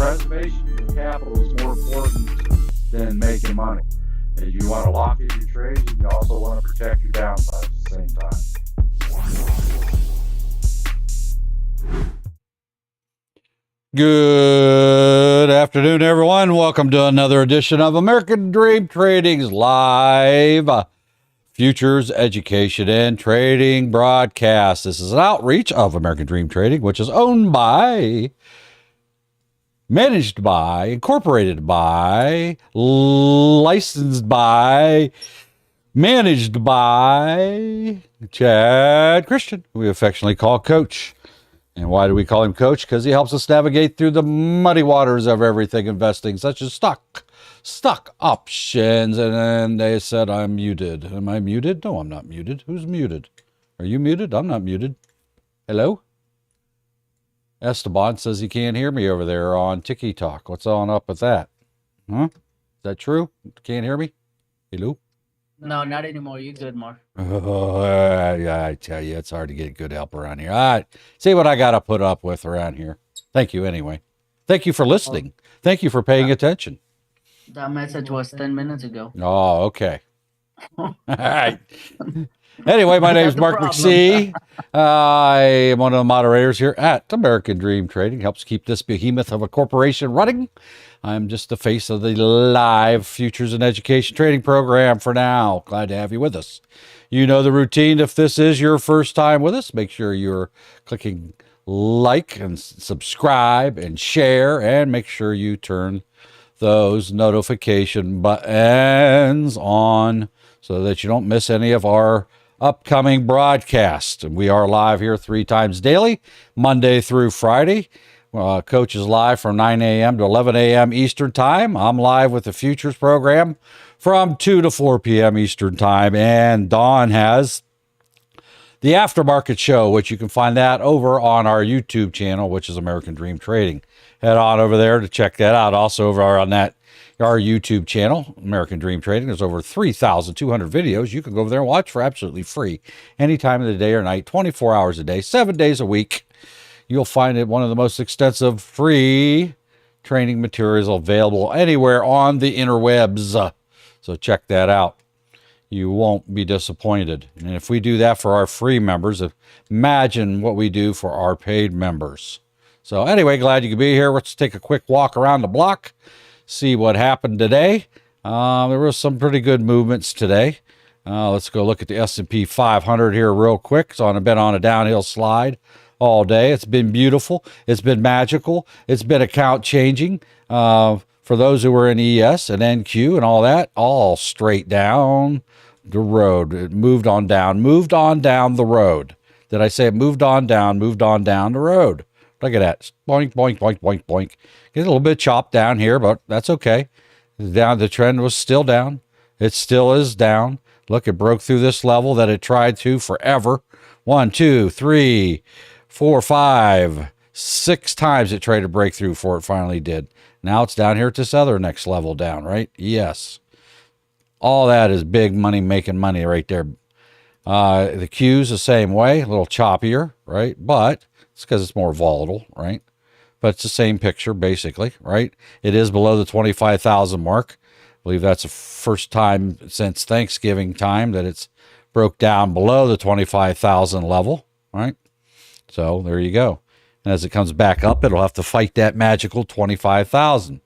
preservation of capital is more important than making money. And you want to lock in your trades, and you also want to protect your downside at the same time. Good afternoon, everyone. Welcome to another edition of American Dream Trading's live futures education and trading broadcast. This is an outreach of American Dream Trading, which is owned by, managed by, incorporated by, licensed by, managed by Chad Christian, who we affectionately call Coach. And why do we call him Coach? Because he helps us navigate through the muddy waters of everything investing, such as stock options. And then they said, I'm muted. Am I muted? No, I'm not muted. Who's muted? Are you muted? I'm not muted. Hello? Esteban says he can't hear me over there on Tiki Talk. What's on up with that? Huh? Is that true? Can't hear me? Hello? No, not anymore. You're good, Mark. Oh, I tell you, it's hard to get good help around here. All right. See what I got to put up with around here. Thank you anyway. Thank you for listening. Thank you for paying attention. That message was 10 minutes ago. Oh, okay. All right. Anyway, my name is Mark McSee. I am one of the moderators here at American Dream Trading. Helps keep this behemoth of a corporation running. I'm just the face of the live futures and education trading program for now. Glad to have you with us. You know the routine. If this is your first time with us, make sure you're clicking like and subscribe and share, and make sure you turn those notification buttons on so that you don't miss any of our upcoming broadcasts. And we are live here 3 times daily, Monday through Friday. Coach is live from 9 a.m. to 11 a.m. Eastern Time. I'm live with the Futures program from 2 to 4 p.m. Eastern Time. And Dawn has the Aftermarket Show, which you can find that over on our YouTube channel, which is American Dream Trading. Head on over there to check that out. Also over on that our YouTube channel, American Dream Trading. There's over 3,200 videos. You can go over there and watch for absolutely free any time of the day or night, 24 hours a day, 7 days a week. You'll find it one of the most extensive free training materials available anywhere on the interwebs. So check that out. You won't be disappointed. And if we do that for our free members, imagine what we do for our paid members. So anyway, glad you could be here. Let's take a quick walk around the block, see what happened today. There was some pretty good movements today. Let's go look at the S&P 500 here real quick. It's been on a downhill slide all day. It's been beautiful. It's been magical. It's been account changing. For those who were in ES and NQ and all that, all straight down the road. It moved on down the road. Did I say it moved on down the road? Look at that. Boink, boink, boink, boink, boink. Get a little bit chopped down here, but that's okay. Down, the trend was still down. It still is down. Look, it broke through this level that it tried to forever. 1, 2, 3, 4, 5, 6 times it tried to break through before it finally did. Now it's down here at this other next level down, right? Yes. All that is big money making money right there. The Q's the same way, a little choppier, right? But it's because it's more volatile, right? But it's the same picture, basically, right? It is below the 25,000 mark. I believe that's the first time since Thanksgiving time that it's broke down below the 25,000 level, right? So there you go. And as it comes back up, it'll have to fight that magical 25,000.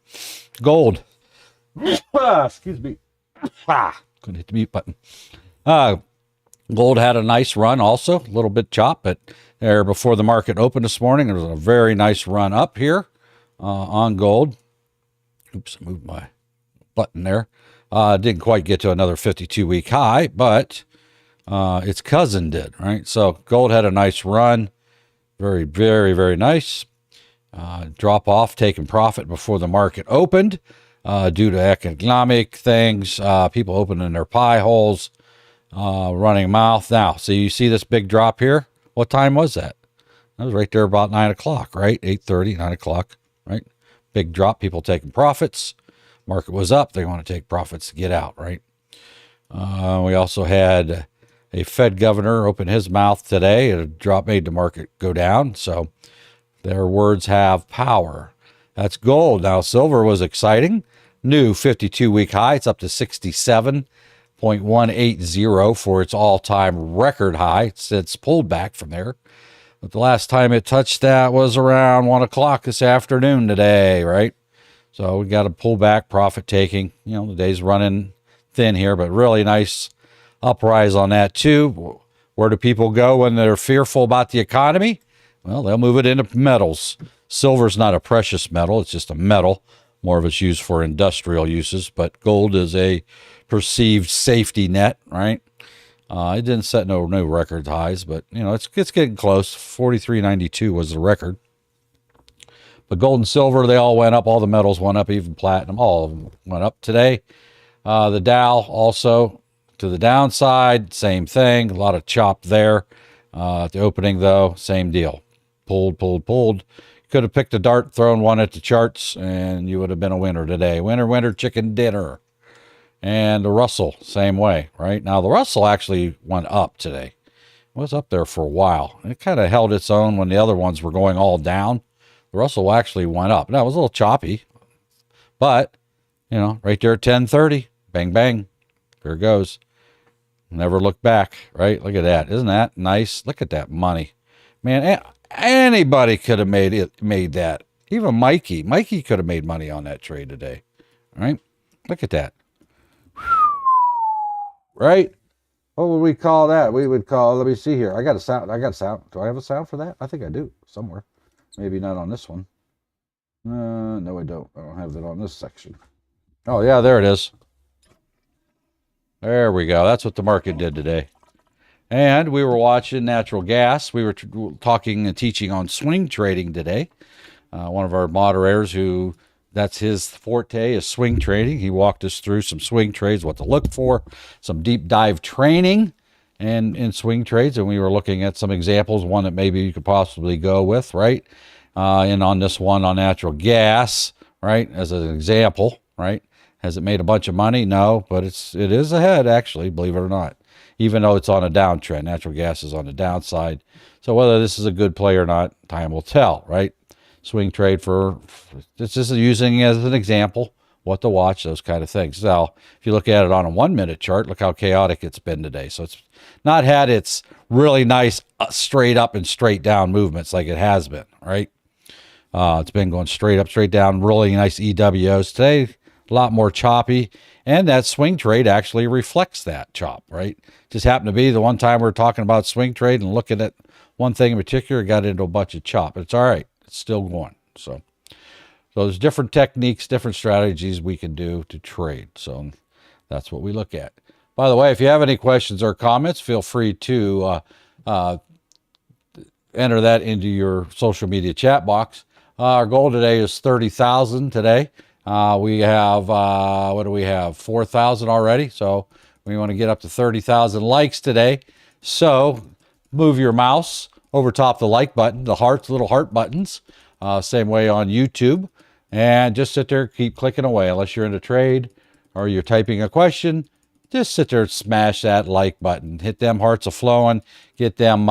Gold. Excuse me. Couldn't hit the mute button. Gold had a nice run also, a little bit chop, but there before the market opened this morning, there was a very nice run up here on gold. Oops, I moved my button there. Didn't quite get to another 52-week high, but its cousin did, right? So gold had a nice run. Very, very, very nice. Drop off, taking profit before the market opened due to economic things, people opening their pie holes, running mouth. Now, so you see this big drop here? What time was that? That was right there about 9 o'clock, right? 8:30, 9 o'clock, right? Big drop, people taking profits. Market was up. They want to take profits to get out, right? We also had a Fed governor open his mouth today. A drop made the market go down. So their words have power. That's gold. Now, silver was exciting. New 52-week high. It's up to 67.180 for its all-time record high. It's pulled back from there. But the last time it touched that was around 1 o'clock this afternoon today, right? So we got to pull back, profit taking. You know, the day's running thin here, but really nice uprise on that too. Where do people go when they're fearful about the economy? Well, they'll move it into metals. Silver's not a precious metal. It's just a metal. More of it's used for industrial uses, but gold is a perceived safety net, right? It didn't set no new record highs, but, you know, it's getting close. 43.92 was the record. But gold and silver, they all went up. All the metals went up, even platinum. All of them went up today. The Dow also to the downside, same thing. A lot of chop there. At the opening, though, same deal. Pulled. Could have picked a dart, thrown one at the charts, and you would have been a winner today. Winner, chicken dinner. And the Russell, same way, right? Now, the Russell actually went up today. It was up there for a while. It kind of held its own when the other ones were going all down. The Russell actually went up. Now, it was a little choppy, but, you know, right there at 10:30, bang, bang, there it goes. Never look back, right? Look at that. Isn't that nice? Look at that money. Man, anybody could have made that. Even Mikey. Mikey could have made money on that trade today, right? Look at that. Right? What would we call that? We would call, let me see here. I got a sound. Do I have a sound for that? I think I do somewhere. Maybe not on this one. No, I don't. I don't have it on this section. Oh, yeah, there it is. There we go. That's what the market did today. And we were watching natural gas. We were talking and teaching on swing trading today. One of our moderators who, that's his forte, is swing trading. He walked us through some swing trades, what to look for, some deep dive training and in swing trades. And we were looking at some examples, one that maybe you could possibly go with, right? And on this one on natural gas, right, as an example, right? Has it made a bunch of money? No, but it is ahead, actually, believe it or not. Even though it's on a downtrend, natural gas is on the downside. So whether this is a good play or not, time will tell, right? Swing trade this is using as an example what to watch, those kind of things. Now, if you look at it on a 1 minute chart, look how chaotic it's been today. So it's not had its really nice straight up and straight down movements like it has been, right? It's been going straight up, straight down, really nice EWOs. Today, a lot more choppy. And that swing trade actually reflects that chop, right? Just happened to be the one time we were talking about swing trade and looking at one thing in particular, got into a bunch of chop. It's all right. It's still going. So there's different techniques, different strategies we can do to trade. So that's what we look at. By the way, if you have any questions or comments, feel free to enter that into your social media chat box. Our goal today is 30,000 today. We have, what do we have? 4,000 already. So we want to get up to 30,000 likes today. So move your mouse over top the like button, the hearts, little heart buttons, same way on YouTube. And just sit there, keep clicking away. Unless you're in a trade or you're typing a question, just sit there and smash that like button. Hit them hearts a flowing, get them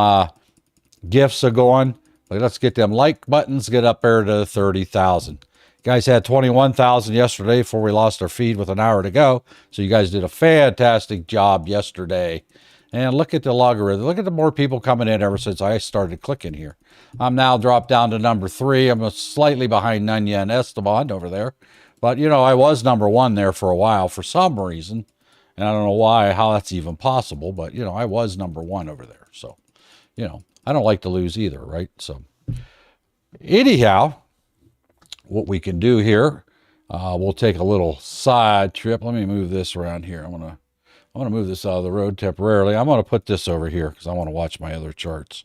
gifts a going. Let's get them like buttons, get up there to 30,000. Guys had 21,000 yesterday before we lost our feed with an hour to go. So you guys did a fantastic job yesterday. And look at the logarithm. Look at the more people coming in ever since I started clicking here. I'm now dropped down to number 3. I'm slightly behind Nunya and Esteban over there. But, you know, I was number 1 there for a while for some reason. And I don't know why, how that's even possible. But, you know, I was number 1 over there. So, you know, I don't like to lose either, right? So, anyhow, what we can do here, we'll take a little side trip. Let me move this around here. I'm gonna move this out of the road temporarily. I'm gonna put this over here because I want to watch my other charts.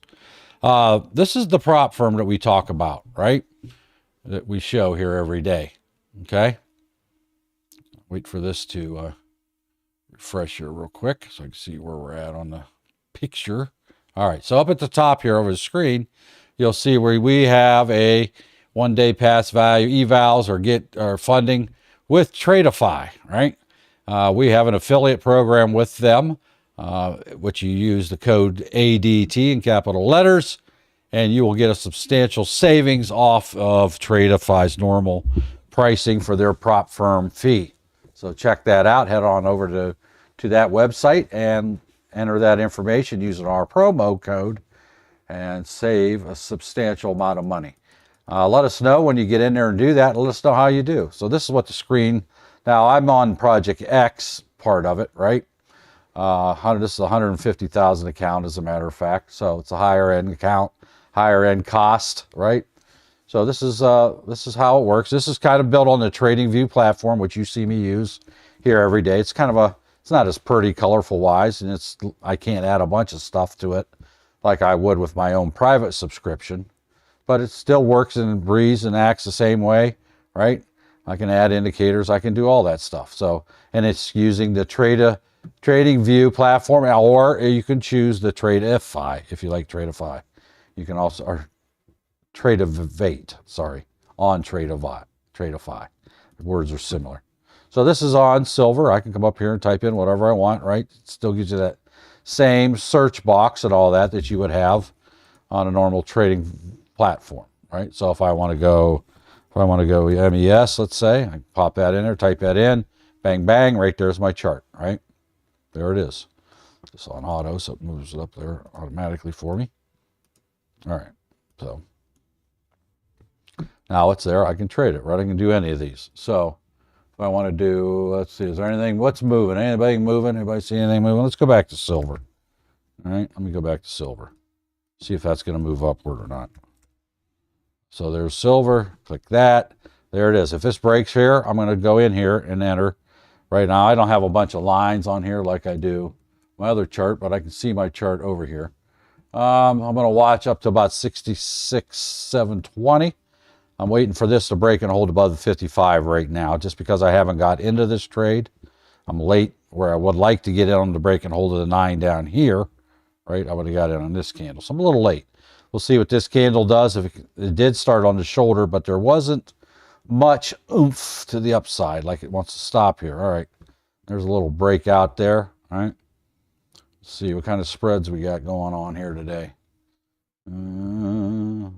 This is the prop firm that we talk about, right? That we show here every day. Okay. Wait for this to refresh here real quick so I can see where we're at on the picture. All right. So up at the top here over the screen, you'll see where we have a 1 day pass value evals or funding with Tradeify, right? We have an affiliate program with them, which you use the code ADT in capital letters, and you will get a substantial savings off of Tradeify's normal pricing for their prop firm fee. So check that out. Head on over to that website and enter that information using our promo code and save a substantial amount of money. Let us know when you get in there and do that. Let us know how you do. So this is what the screen. Now I'm on Project X part of it, right? This is a 150,000 account, as a matter of fact. So it's a higher end account, higher end cost, right? So this is how it works. This is kind of built on the TradingView platform, which you see me use here every day. It's kind of it's not as pretty, colorful wise, and I can't add a bunch of stuff to it like I would with my own private subscription, but it still works and breathes and acts the same way, right? I can add indicators, I can do all that stuff. So, and it's using the TradingView platform, or you can choose the Tradeify if you like Tradeify. You can also, or Tradeivate, sorry, on Tradeify. The words are similar. So this is on silver. I can come up here and type in whatever I want, right? It still gives you that same search box and all that you would have on a normal trading platform, right? So if I want to go MES, let's say, I can pop that in there, type that in, bang, bang, right there's my chart, right? There it is. It's on auto, so it moves it up there automatically for me. All right, so now it's there. I can trade it, right? I can do any of these. So if I want to do, let's see, is there anything, what's moving? Anybody moving? Anybody see anything moving? Let's go back to silver. All right, let me go back to silver. See if that's going to move upward or not. So there's silver, click that. There it is. If this breaks here, I'm going to go in here and enter. Right now, I don't have a bunch of lines on here like I do my other chart, but I can see my chart over here. I'm going to watch up to about 66,720. I'm waiting for this to break and hold above the 55 right now, just because I haven't got into this trade. I'm late where I would like to get in on the break and hold of the 9 down here, right? I would have got in on this candle, so I'm a little late. We'll see what this candle does. If it did start on the shoulder, but there wasn't much oomph to the upside, like it wants to stop here. All right, there's a little breakout there. All right, let's see what kind of spreads we got going on here today. Where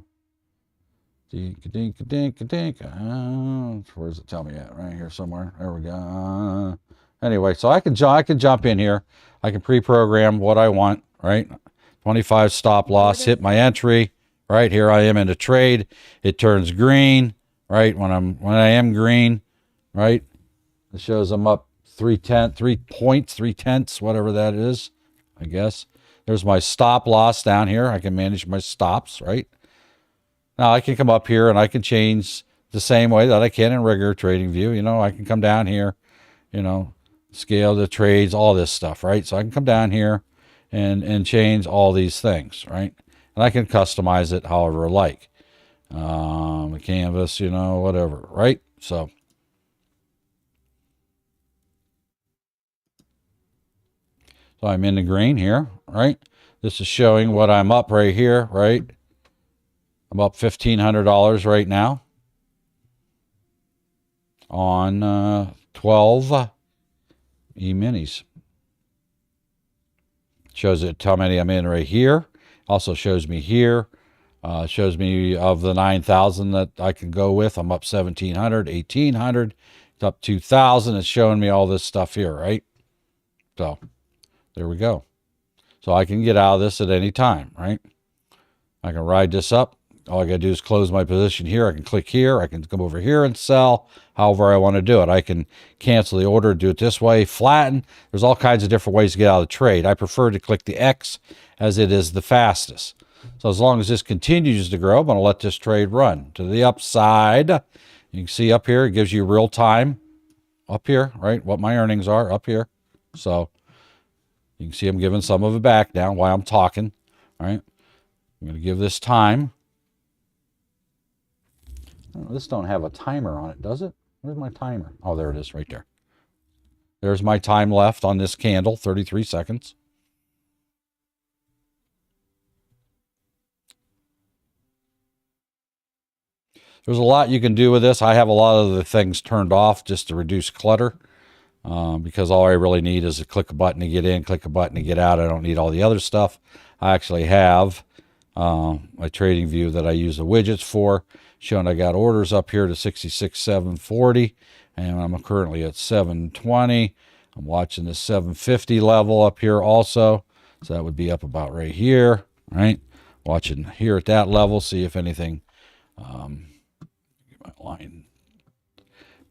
does it tell me at? Right here somewhere. There we go. Anyway, so I can jump in here. I can pre-program what I want, right? 25 stop loss, hit my entry, right? Here I am in a trade. It turns green, right? When I am green, right? It shows I'm up 3 points, 3/10, whatever that is, I guess. There's my stop loss down here. I can manage my stops, right? Now I can come up here and I can change the same way that I can in regular TradingView. You know, I can come down here, you know, scale the trades, all this stuff, right? So I can come down here and change all these things, right? And I can customize it however I like. The canvas, you know, whatever, right? So I'm in the green here, right? This is showing what I'm up right here, right? I'm up $1,500 right now on 12 E-minis. Shows it how many I'm in right here. Also shows me here. Shows me of the 9,000 that I can go with. I'm up 1,700, 1,800. It's up 2,000. It's showing me all this stuff here, right? So there we go. So I can get out of this at any time, right? I can ride this up. All I got to do is close my position here. I can click here. I can come over here and sell however I want to do it. I can cancel the order, do it this way, flatten. There's all kinds of different ways to get out of the trade. I prefer to click the X as it is the fastest. So as long as this continues to grow, I'm going to let this trade run to the upside. You can see up here, it gives you real time up here, right? What my earnings are up here. So you can see I'm giving some of it back now while I'm talking, all right? I'm going to give this time. Oh, this don't have a timer on it, does it? Where's my timer? Oh, there it is right there. There's my time left on this candle, 33 seconds. There's a lot you can do with this. I have a lot of the things turned off just to reduce clutter because all I really need is to click a button to get in, click a button to get out. I don't need all the other stuff. I actually have my trading view that I use the widgets for, showing I got orders up here to 66,740, and I'm currently at 720. I'm watching the 750 level up here also, so that would be up about right here, right? Watching here at that level, see if anything.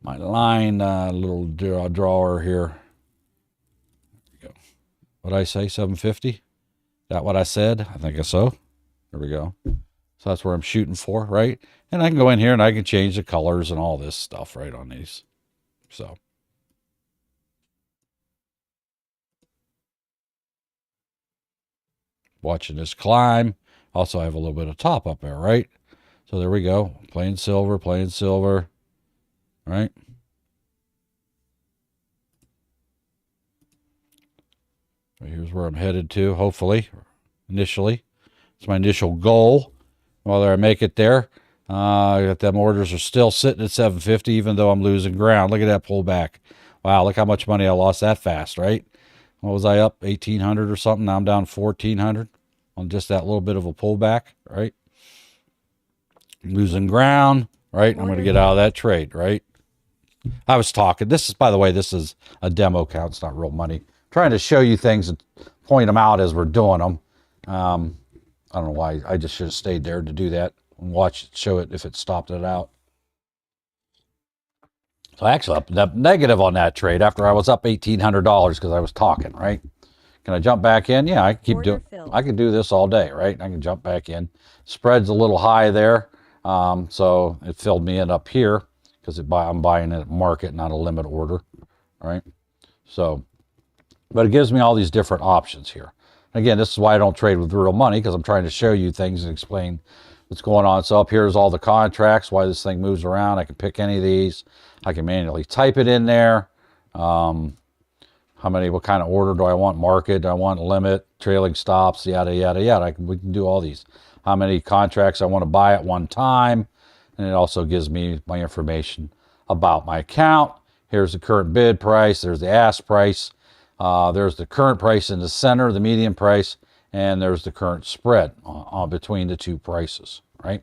My line little drawer here. There we go. What did I say? 750? That what I said? I think so. There we go. So that's where I'm shooting for, right? And I can go in here and I can change the colors and all this stuff right on these. So. Watching this climb. Also, I have a little bit of top up there, right? So there we go. Plain silver, right? Here's where I'm headed to, hopefully, initially. It's my initial goal. Whether I make it there, I got them orders are still sitting at 750, even though I'm losing ground. Look at that pullback. Wow, look how much money I lost that fast, right? What was I up? 1,800 or something. Now I'm down 1,400 on just that little bit of a pullback, right? Losing ground, right? I'm going to get out of that trade, right? I was talking. This is, by the way, this is a demo account. It's not real money. I'm trying to show you things and point them out as we're doing them. I don't know why. I just should have stayed there to do that and watch it, show it if it stopped it out. So actually, up negative on that trade after I was up $1,800 because I was talking, right? Can I jump back in? Yeah, I can keep doing. I can do this all day, right? I can jump back in. Spread's a little high there, so it filled me in up here because I'm buying it at market, not a limit order, right? So, but it gives me all these different options here. Again, this is why I don't trade with real money, because I'm trying to show you things and explain what's going on. So up here is all the contracts, why this thing moves around. I can pick any of these. I can manually type it in there. What kind of order do I want? Market, do I want limit, trailing stops, yada, yada, yada. We can do all these. How many contracts I want to buy at one time. And it also gives me my information about my account. Here's the current bid price. There's the ask price. There's the current price in the center, the median price, and there's the current spread between the two prices, right?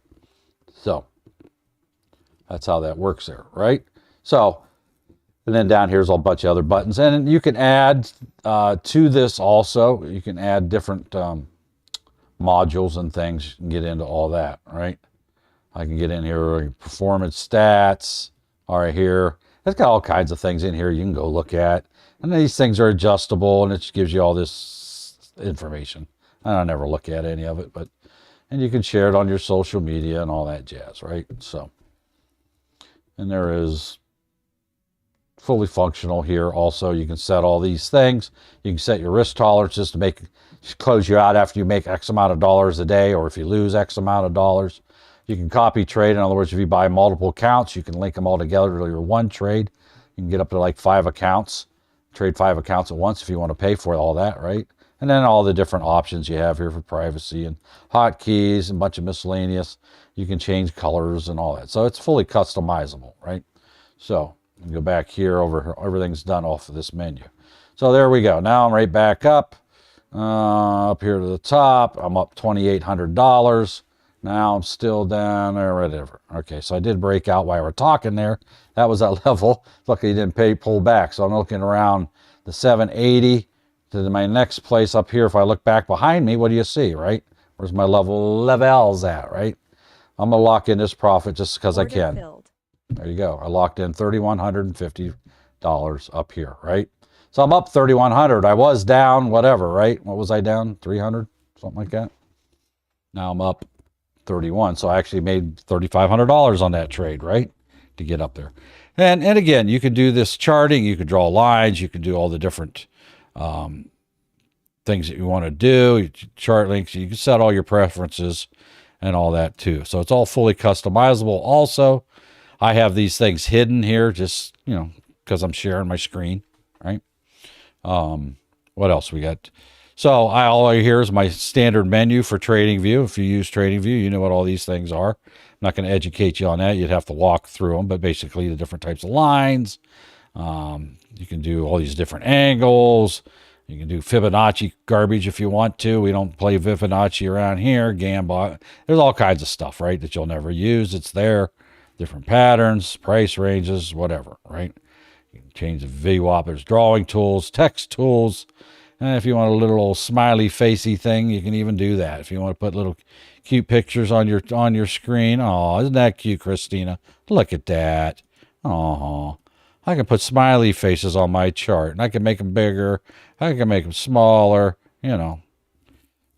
So that's how that works there, right? So, and then down here's a bunch of other buttons. And you can add to this also. You can add different modules and things. You can get into all that, right? I can get in here, performance stats, all right, here. It's got all kinds of things in here you can go look at. And these things are adjustable, and it just gives you all this information. I never look at any of it, and you can share it on your social media and all that jazz, right? So, and there is fully functional here. Also, you can set all these things. You can set your risk tolerances to close you out after you make X amount of dollars a day, or if you lose X amount of dollars. You can copy trade. In other words, if you buy multiple accounts, you can link them all together to your one trade. You can get up to like 5 accounts. Trade 5 accounts at once if you want to pay for all that, right? And then all the different options you have here for privacy and hotkeys and a bunch of miscellaneous. You can change colors and all that. So it's fully customizable, right? So you can go back here over, everything's done off of this menu. So there we go. Now I'm right back up here to the top. I'm up $2,800. Now I'm still down or whatever. Okay, so I did break out while we're talking there. That was that level. Luckily, you didn't pull back. So I'm looking around the 780 to my next place up here. If I look back behind me, what do you see, right? Where's my levels at, right? I'm going to lock in this profit just because I can. There you go. I locked in $3,150 up here, right? So I'm up $3,100. I was down, whatever, right? What was I down? 300, something like that. Now I'm up 31. So I actually made $3,500 on that trade, right? To get up there. And again, you can do this charting. You can draw lines. You can do all the different things that you want to do. Chart links. You can set all your preferences and all that too. So it's all fully customizable. Also, I have these things hidden here just, because I'm sharing my screen, right? What else we got? So all I hear is my standard menu for TradingView. If you use TradingView, you know what all these things are. I'm not going to educate you on that. You'd have to walk through them, but basically the different types of lines. You can do all these different angles. You can do Fibonacci garbage if you want to. We don't play Fibonacci around here. Gambot. There's all kinds of stuff, right, that you'll never use. It's there. Different patterns, price ranges, whatever, right? You can change the VWAP. There's drawing tools, text tools. And if you want a little smiley facey thing, you can even do that. If you want to put little cute pictures on your screen. Oh, isn't that cute, Christina? Look at that. Oh, I can put smiley faces on my chart, and I can make them bigger. I can make them smaller. You know,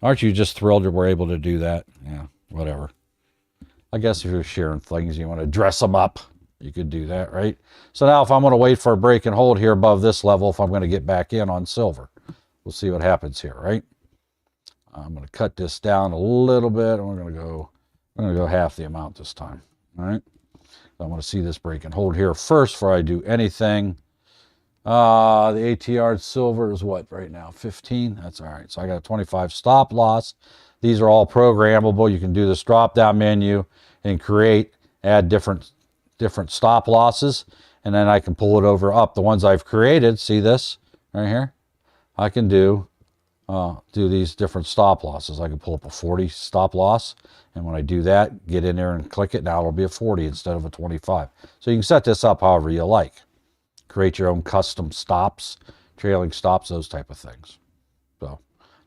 aren't you just thrilled that we're able to do that? Yeah, whatever. I guess if you're sharing things, you want to dress them up, you could do that, right? So now if I'm going to wait for a break and hold here above this level, if I'm going to get back in on silver, we'll see what happens here, right? I'm going to cut this down a little bit, and we're going to go half the amount this time, all right? So I want to see this break and hold here first before I do anything. The ATR silver is what right now? 15? That's all right. So I got a 25 stop loss. These are all programmable. You can do this drop-down menu and add different stop losses, and then I can pull it over up. The ones I've created, see this right here? I can do these different stop losses. I can pull up a 40 stop loss, and when I do that, get in there and click it. Now it'll be a 40 instead of a 25. So you can set this up however you like. Create your own custom stops, trailing stops, those type of things. So,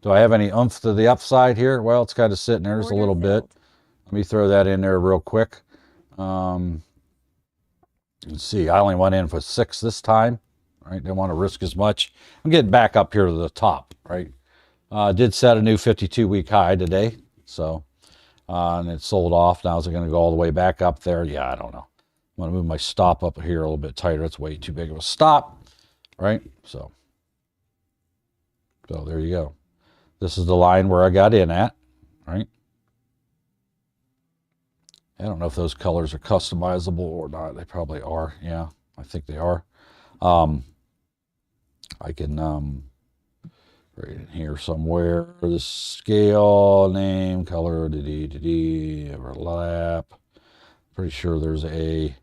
do I have any oomph to the upside here? Well, it's kind of sitting there just a little bit. Let me throw that in there real quick. You can see I only went in for 6 this time. Right, didn't want to risk as much. I'm getting back up here to the top, right? Did set a new 52-week high today, so and it sold off. Now is it going to go all the way back up there? Yeah, I don't know. I'm going to move my stop up here a little bit tighter. It's way too big of a stop, right? So there you go. This is the line where I got in at, right? I don't know if those colors are customizable or not. They probably are. Yeah, I think they are. I can right in here somewhere, the scale, name, color, overlap. Pretty sure there's a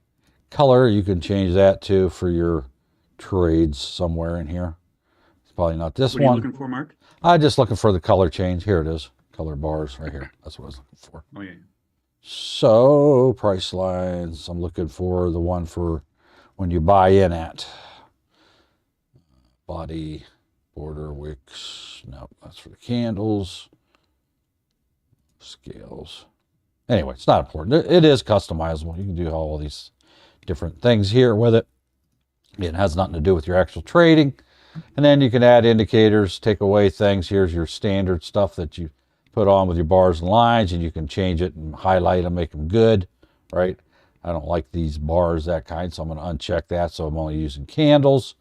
color you can change that to for your trades somewhere in here. It's probably not this one. What are you looking for, Mark? I'm just looking for the color change. Here it is. Color bars right here. That's what I was looking for. Oh, yeah. So price lines, I'm looking for the one for when you buy in at. Body, border, wicks. No, that's for the candles. Scales. Anyway, it's not important. It is customizable. You can do all these different things here with it. It has nothing to do with your actual trading. And then you can add indicators, take away things. Here's your standard stuff that you put on with your bars and lines, and you can change it and highlight them, make them good, right? I don't like these bars, that kind, so I'm going to uncheck that. So I'm only using candles,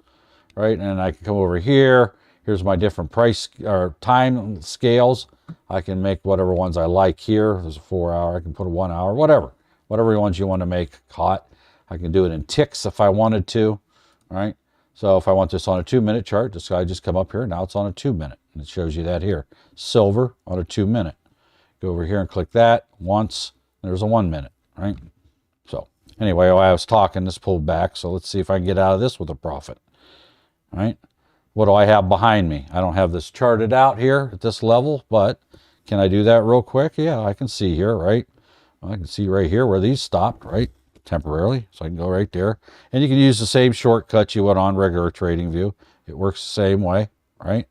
right? And I can come over here. Here's my different price or time scales. I can make whatever ones I like here. There's a 4 hour. I can put a 1 hour, whatever ones you want to make hot. I can do it in ticks if I wanted to, right? So if I want this on a 2-minute chart, I just come up here. Now it's on a 2-minute, and it shows you that here. Silver on a 2-minute. Go over here and click that once. There's a 1 minute, right? So anyway, while I was talking, this pulled back. So let's see if I can get out of this with a profit, right? What do I have behind me? I don't have this charted out here at this level, but can I do that real quick? Yeah, I can see here, right? I can see right here where these stopped, right? Temporarily. So I can go right there. And you can use the same shortcut you would on regular trading view. It works the same way, right?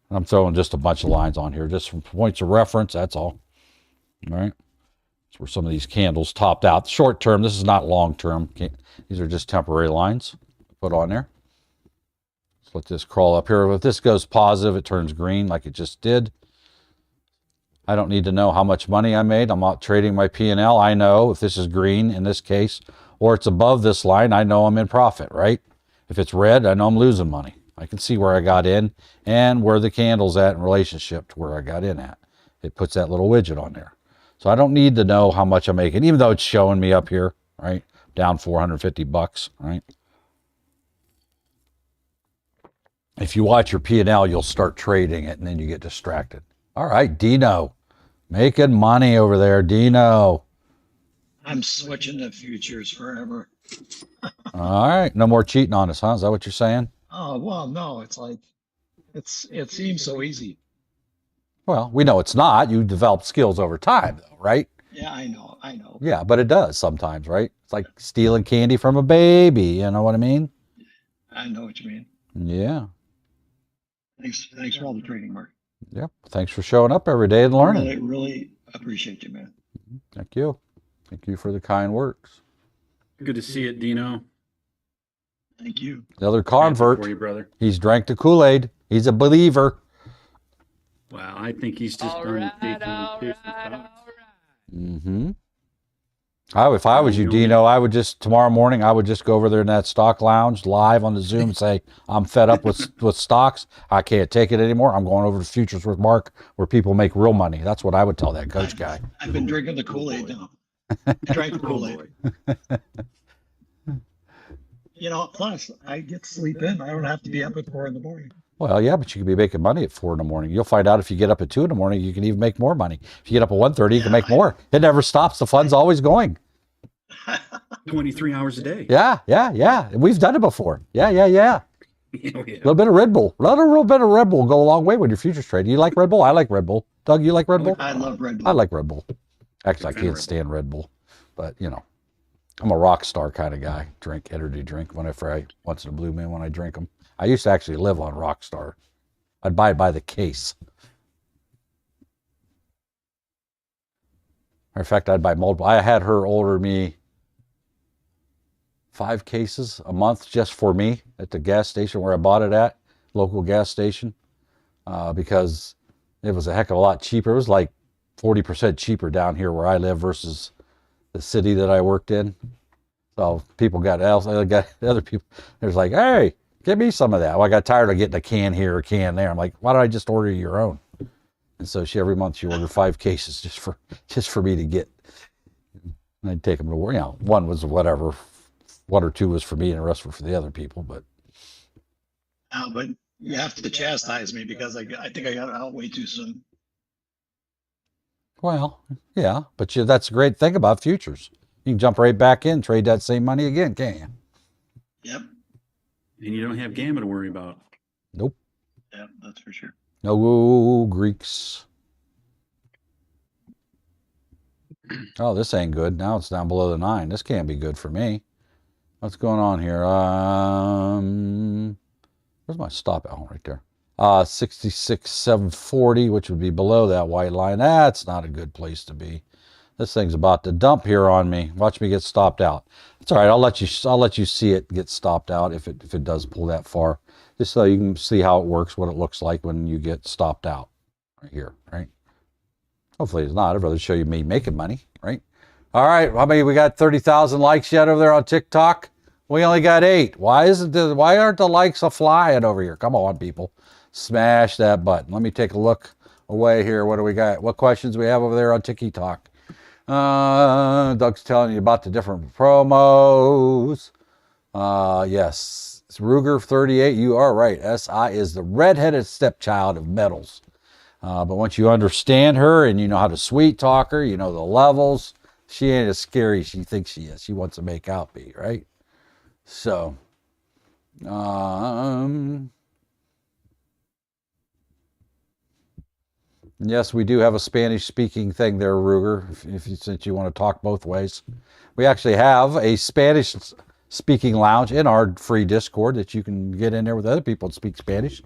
And I'm throwing just a bunch of lines on here, just from points of reference, that's all. All right? That's where some of these candles topped out. Short term, this is not long term. These are just temporary lines put on there. Let's let this crawl up here. If this goes positive, it turns green like it just did. I don't need to know how much money I made. I'm not trading my P&L. I know if this is green in this case, or it's above this line, I know I'm in profit, right? If it's red, I know I'm losing money. I can see where I got in and where the candle's at in relationship to where I got in at. It puts that little widget on there. So I don't need to know how much I'm making, even though it's showing me up here, right? Down 450 bucks, right? If you watch your P&L, you'll start trading it and then you get distracted. All right, Dino. Making money over there, Dino. I'm switching to futures forever. All right, no more cheating on us, huh? Is that what you're saying? Oh, well, no, it's like It seems so easy. Well, we know it's not. You develop skills over time, though, right? Yeah, I know. Yeah, but it does sometimes, right? It's like stealing candy from a baby. You know what I mean? I know what you mean. Yeah. Thanks for all the training, Mark. Yep. Thanks for showing up every day and learning. Really appreciate you, man. Thank you. Thank you for the kind words. Good to see it, Dino. Thank you. The other Happy convert, for you, brother. he's drank the Kool-Aid. He's a believer. Wow, I think he's just done chasing stocks. Mm-hmm. If I was you, Dino, I would just, tomorrow morning, I would just go over there in that stock lounge live on the Zoom and say, I'm fed up with stocks. I can't take it anymore. I'm going over to Futures with Mark where people make real money. That's what I would tell that coach guy. I've been drinking the Kool-Aid now. I drank the Kool-Aid. You know, plus I get to sleep in. I don't have to be up at 4 in the morning. Well, yeah, but you could be making money at 4 in the morning. You'll find out if you get up at 2 in the morning, you can even make more money. If you get up at 1:30, you can make more. It never stops. The fun's always going. 23 hours a day. Yeah. We've done it before. Yeah. Oh, yeah. A little bit of Red Bull. A little bit of Red Bull will go a long way with your futures trade. You like Red Bull? I like Red Bull. Doug, you like Red Bull? I love Red Bull. I like Red Bull. Actually, I can't stand Red Bull. But, you know, I'm a rock star kind of guy. Drink energy drink whenever once in a blue moon when I drink them. I used to actually live on Rockstar. I'd buy it by the case. Matter of fact, I'd buy multiple. I had her order me 5 cases a month just for me at the gas station where I bought it at, local gas station, because it was a heck of a lot cheaper. It was like 40% cheaper down here where I live versus the city that I worked in. So people got other people. There's like, hey, give me some of that. Well, I got tired of getting a can here, a can there. I'm like, why don't I just order your own? And so every month she ordered 5 cases just for me to get. And I'd take them to work. You know, one was whatever, 1 or 2 was for me, and the rest were for the other people. But you have to chastise me because I think I got out way too soon. well, yeah, but that's a great thing about futures. You can jump right back in, trade that same money again, can't you? Yep. And you don't have gamma to worry about. Nope. Yeah, that's for sure. No Greeks. Oh, this ain't good. Now it's down below the 9. This can't be good for me. What's going on here? Where's my stop? Oh, right there. 66,740, which would be below that white line. That's not a good place to be. This thing's about to dump here on me. Watch me get stopped out. It's all right. I'll let you see it get stopped out if it does pull that far, just so you can see how it works, what it looks like when you get stopped out right here, right? Hopefully it's not. I'd rather show you me making money, right? All right. How many? We got 30,000 likes yet over there on TikTok? We only got 8. Why aren't the likes flying over here? Come on, people. Smash that button. Let me take a look away here. What do we got? What questions we have over there on TikTok? Doug's telling you about the different promos. Yes. It's Ruger 38. You are right. SI is the redheaded stepchild of metals. But once you understand her and you know how to sweet talk her, you know the levels, she ain't as scary as she thinks she is. She wants to make out be, right? So, yes, we do have a Spanish-speaking thing there, Ruger, since you want to talk both ways. We actually have a Spanish-speaking lounge in our free Discord that you can get in there with other people that speak Spanish,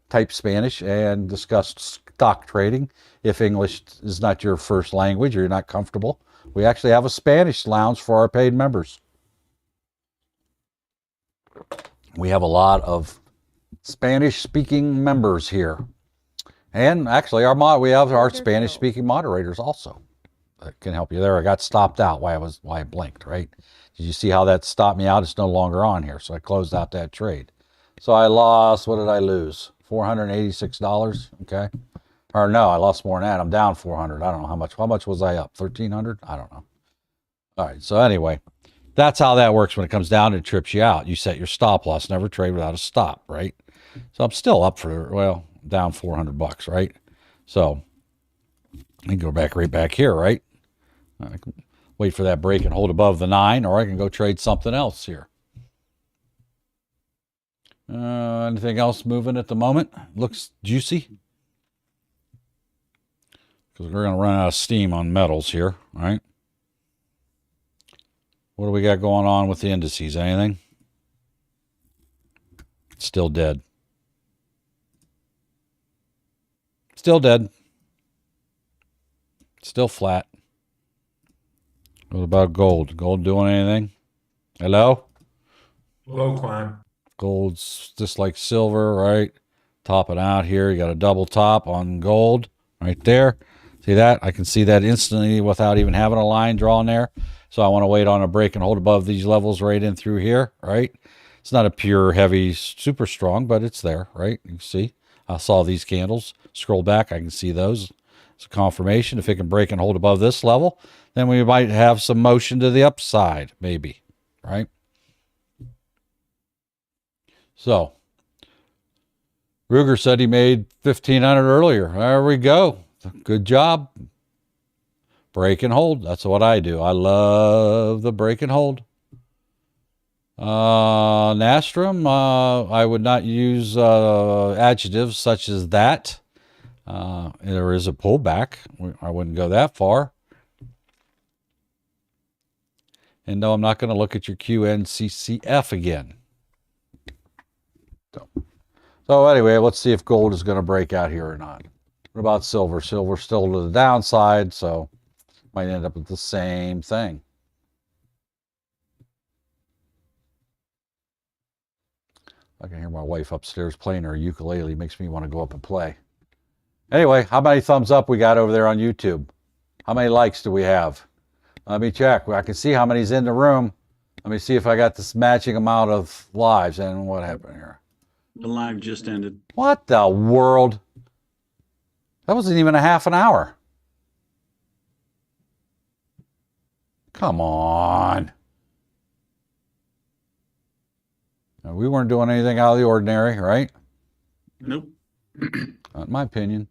type Spanish, and discuss stock trading. If English is not your first language or you're not comfortable, we actually have a Spanish lounge for our paid members. We have a lot of Spanish-speaking members here. And actually, we have our Spanish-speaking moderators also that can help you there. I got stopped out why I blinked, right? Did you see how that stopped me out? It's no longer on here, so I closed out that trade. So I lost, what did I lose? $486, okay? Or no, I lost more than that. I'm down 400. I don't know how much. How much was I up? 1,300? I don't know. All right, so anyway, that's how that works when it comes down and it trips you out. You set your stop loss. Never trade without a stop, right? So I'm still up down $400, right? So I can go right back here, right? I can wait for that break and hold above the 9, or I can go trade something else here. Anything else moving at the moment? Looks juicy. Because we're going to run out of steam on metals here, all right? What do we got going on with the indices? Anything? Still dead. Still dead. Still flat. What about gold? Gold doing anything? Hello? Low climb. Gold's just like silver, right? Topping out here. You got a double top on gold right there. See that? I can see that instantly without even having a line drawn there. So I want to wait on a break and hold above these levels right in through here, right? It's not a pure, heavy, super strong, but it's there, right? You can see. I saw these candles. Scroll back, I can see those. It's a confirmation. If it can break and hold above this level, then we might have some motion to the upside, maybe, right? So, Ruger said he made 1,500 earlier. There we go. Good job. Break and hold. That's what I do. I love the break and hold. Nastrum, I would not use adjectives such as that. There is a pullback. I wouldn't go that far. And no, I'm not going to look at your QNCCF again. So anyway, let's see if gold is going to break out here or not. What about silver? Silver's still to the downside, so might end up with the same thing. I can hear my wife upstairs playing her ukulele. Makes me want to go up and play. Anyway, how many thumbs up we got over there on YouTube? How many likes do we have? Let me check. I can see how many's in the room. Let me see if I got this matching amount of lives. And what happened here? The live just ended. What the world? That wasn't even a half an hour. Come on. Now, we weren't doing anything out of the ordinary, right? Nope. Not in my opinion.